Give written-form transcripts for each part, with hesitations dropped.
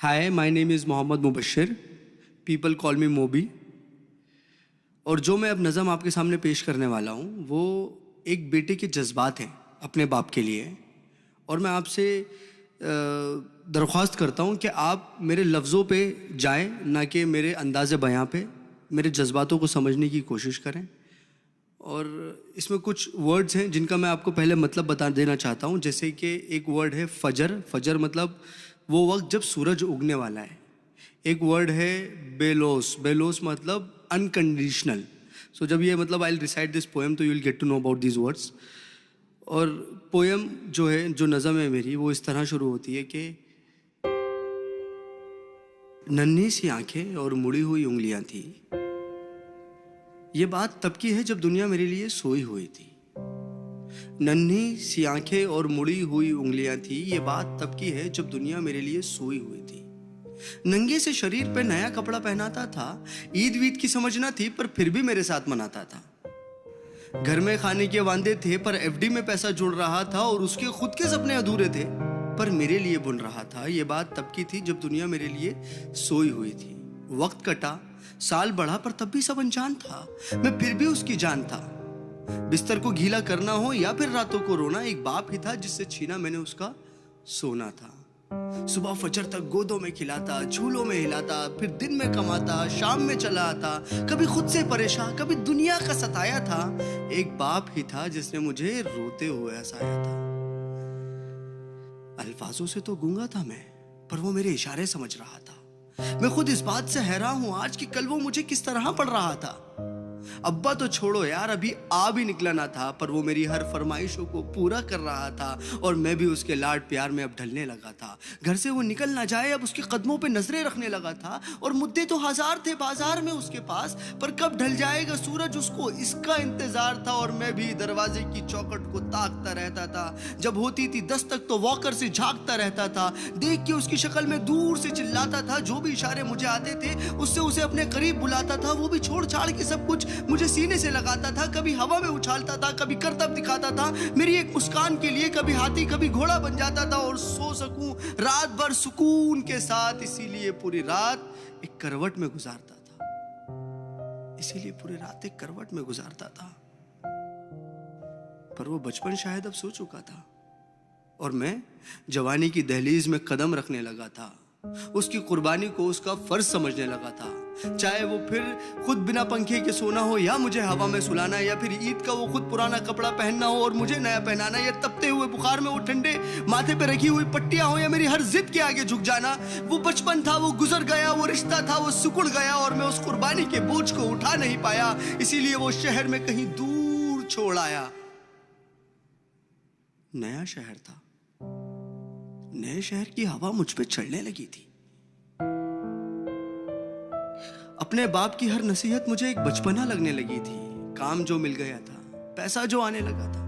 Hi, my name is Mohammad Mubashshir, people call me Mobi. और जो मैं अब नज़म आपके सामने पेश करने वाला हूँ वो एक बेटे के जज्बात हैं अपने बाप के लिए। और मैं आपसे दरख्वास्त करता हूँ कि आप मेरे लफ्ज़ों पे जाएं, ना कि मेरे अंदाज़े बयां पे। मेरे जज्बातों को समझने की कोशिश करें। और इसमें कुछ वर्ड्स हैं जिनका मैं आपको पहले मतलब बता देना चाहता हूँ। जैसे कि एक वर्ड है फजर। फजर मतलब वो वक्त जब सूरज उगने वाला है। एक वर्ड है बेलोस। बेलोस मतलब अनकंडीशनल। सो जब ये मतलब I will recite this poem तो you will get to know about these words. और पोएम जो है, जो नज़म है मेरी, वो इस तरह शुरू होती है कि नन्ही सी आंखें और मुड़ी हुई उंगलियां थी, ये बात तब की है जब दुनिया मेरे लिए सोई हुई थी। नन्ही सी आंखें और मुड़ी हुई उंगलियां थी, ये बात तब की है जब दुनिया मेरे लिए सोई हुई थी। नंगे से शरीर पे नया कपड़ा पहनाता था, ईद वीद की समझ ना थी पर फिर भी मेरे साथ मनाता था। घर में खाने के वांदे थे पर एफडी में पैसा जुड़ रहा था, और उसके खुद के सपने अधूरे थे पर मेरे लिए बुन रहा था। ये बात तब की थी जब दुनिया मेरे लिए सोई हुई थी। वक्त कटा, साल बढ़ा, पर तब भी सब अनजान था, मैं फिर भी उसकी जान था। बिस्तर को गीला करना हो या फिर रातों को रोना, एक बाप ही था जिससे छीना मैंने उसका सोना था। सुबह फजर तक गोदों में खिलाता, झूलों में हिलाता, फिर दिन में कमाता, शाम में चला आता, कभी खुद से परेशान, कभी दुनिया का सताया था। एक बाप ही था जिसने मुझे रोते हुए हंसाया था। अल्फाजों से तो गूंगा था मैं, पर वो मेरे इशारे समझ रहा था। मैं खुद इस बात से हैरान हूं आज कि कल वो मुझे किस तरह पढ़ रहा था। अब्बा तो छोड़ो यार, अभी आ भी निकला ना था, पर वो मेरी हर फरमाइशों को पूरा कर रहा था, और मैं भी उसके लाड प्यार में अब ढलने लगा था। घर से वो निकल ना जाए, अब उसके कदमों पे नजरें रखने लगा था। और मुद्दे तो हजार थे बाजार में उसके पास, पर कब ढल जाएगा सूरज उसको इसका इंतजार था। और मैं भी दरवाजे की चौखट को ताकता रहता था, जब होती थी दस्तक तो वॉकर से झांकता रहता था। देख के उसकी शक्ल में दूर से चिल्लाता था, जो भी इशारे मुझे आते थे उससे उसे अपने करीब बुलाता था। वो भी छोड़ छाड़ के सब कुछ मुझे सीने से लगाता था, कभी हवा में उछालता था, कभी करतब दिखाता था मेरी एक मुस्कान के लिए। कभी हाथी कभी घोड़ा बन जाता था, और सो सकूं रात भर सुकून के साथ, इसीलिए पूरी रात एक करवट में गुजारता था। इसीलिए पूरी रात एक करवट में गुजारता था। पर वो बचपन शायद अब सो चुका था, और मैं जवानी की दहलीज में कदम रखने लगा था। उसकी कुर्बानी को उसका फर्ज समझने लगा था। चाहे वो फिर खुद बिना पंखे के सोना हो, या मुझे हवा में सुलाना, या फिर ईद का वो खुद पुराना कपड़ा पहनना हो और मुझे नया पहनाना, या तपते हुए बुखार में वो ठंडे माथे पे रखी हुई पट्टियां हो, या मेरी हर जिद के आगे झुक जाना। वो बचपन था, वो गुजर गया, वो रिश्ता था, वो सिकुड़ गया, और मैं उस कुर्बानी के बोझ को उठा नहीं पाया। इसीलिए वो शहर में कहीं दूर छोड़ आया। नया शहर था, नए शहर की हवा मुझ पे चढ़ने लगी थी। अपने बाप की हर नसीहत मुझे एक बचपना लगने लगी थी। काम जो मिल गया था, पैसा जो आने लगा था,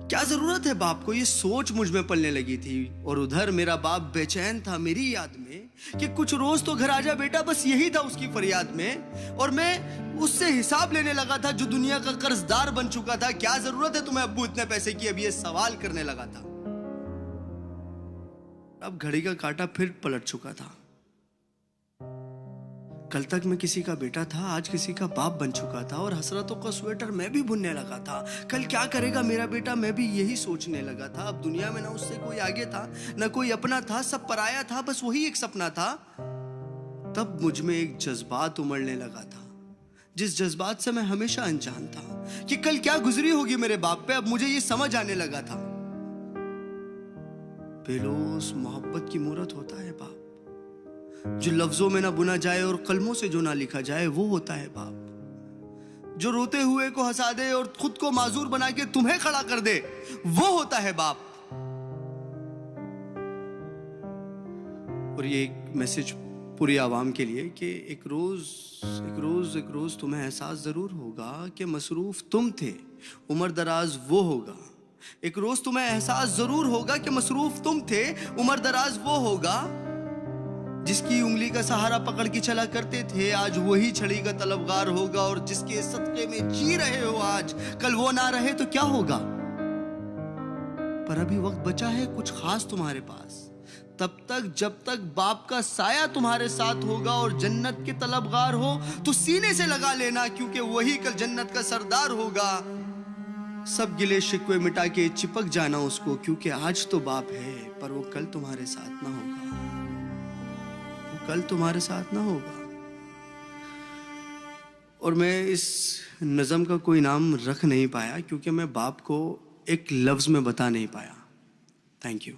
क्या जरूरत है बाप को, ये सोच मुझ में पलने लगी थी। और उधर मेरा बाप बेचैन था मेरी याद में कि कुछ रोज तो घर आजा बेटा, बस यही था उसकी फरियाद में। और मैं उससे हिसाब लेने लगा था जो दुनिया का कर्जदार बन चुका था। क्या जरूरत है तुम्हें अब्बू इतने पैसे की, अब ये सवाल करने लगा था। अब घड़ी का कांटा फिर पलट चुका था। कल तक मैं किसी का बेटा था, आज किसी का बाप बन चुका था, और हसरतों का स्वेटर मैं भी बुनने लगा था। कल क्या करेगा मेरा बेटा, मैं भी यही सोचने लगा था। अब दुनिया में ना उससे कोई आगे था, ना कोई अपना था, सब पराया था, बस वही एक सपना था। तब मुझ में एक जज्बात उमड़ने लगा था, जिस जज्बात से मैं हमेशा अनजान था कि कल क्या गुजरी होगी मेरे बाप पे। अब मुझे ये समझ आने लगा था, बेलोस मोहब्बत की मूरत होता है बाप, जो लफ्जों में ना बुना जाए और कलमों से जो ना लिखा जाए, वो होता है बाप। जो रोते हुए को हंसा दे और खुद को माजूर बना के तुम्हें खड़ा कर दे, वो होता है बाप। और ये एक मैसेज पूरी आवाम के लिए कि एक रोज तुम्हें एहसास जरूर होगा कि मसरूफ तुम थे, उम्र दराज वो होगा। एक रोज तुम्हें एहसास जरूर होगा कि मसरूफ तुम थे, उम्र दराज वो होगा। जिसकी उंगली का सहारा पकड़ के चला करते थे, आज वही छड़ी का तलबगार होगा। और जिसके सदके में जी रहे हो आज, कल वो ना रहे तो क्या होगा। पर अभी वक्त बचा है कुछ खास तुम्हारे पास, तब तक जब तक बाप का साया तुम्हारे साथ होगा और जन्नत के तलबगार हो तो सीने से लगा लेना, क्योंकि वही कल जन्नत का सरदार होगा। सब गिले शिकवे मिटा के चिपक जाना उसको, क्योंकि आज तो बाप है पर वो कल तुम्हारे साथ ना होगा, वो कल तुम्हारे साथ ना होगा। और मैं इस नज़म का कोई नाम रख नहीं पाया क्योंकि मैं बाप को एक लफ्ज़ में बता नहीं पाया। Thank you.